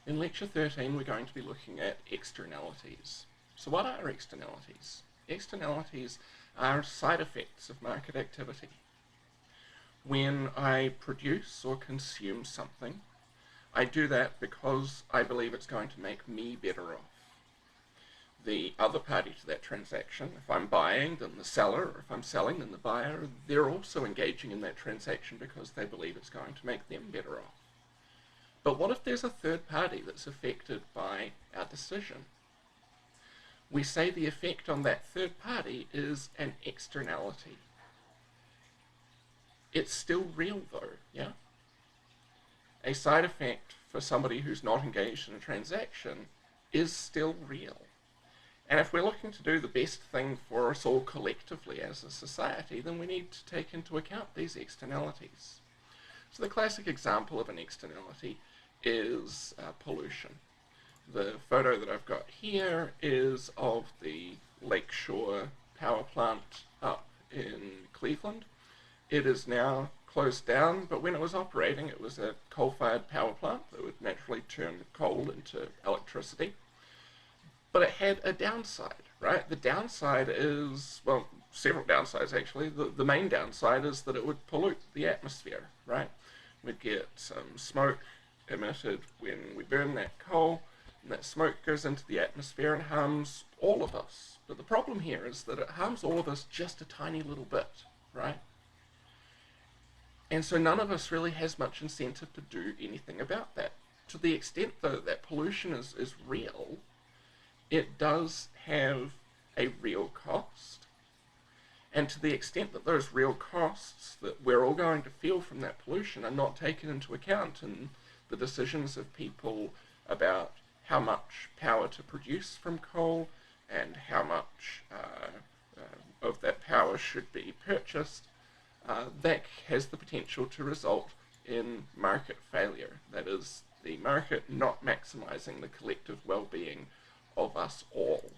In Lecture 13 we're going to be looking at externalities. So what are externalities? Externalities are side effects of market activity. When I produce or consume something, I do that because I believe it's going to make me better off. The other party to that transaction, if I'm buying, then the seller, or if I'm selling, then the buyer, they're also engaging in that transaction because they believe it's going to make them better off. But what if there's a third party that's affected by our decision? We say the effect on that third party is an externality. It's still real though, yeah? A side effect for somebody who's not engaged in a transaction is still real. And if we're looking to do the best thing for us all collectively as a society, then we need to take into account these externalities. So the classic example of an externality is pollution. The photo that I've got here is of the Lakeshore power plant up in Cleveland. It is now closed down, but when it was operating, it was a coal-fired power plant that would naturally turn coal into electricity. But it had a downside, right? The downside is, well, several downsides actually. The main downside is that it would pollute the atmosphere, right? We'd get some smoke emitted when we burn that coal, and that smoke goes into the atmosphere and harms all of us. But the problem here is that it harms all of us just a tiny little bit, right? And so none of us really has much incentive to do anything about that. To the extent, though, that pollution is real, it does have a real cost. And to the extent that those real costs that we're all going to feel from that pollution are not taken into account in the decisions of people about how much power to produce from coal and how much of that power should be purchased, that has the potential to result in market failure. That is, the market not maximizing the collective well-being of us all.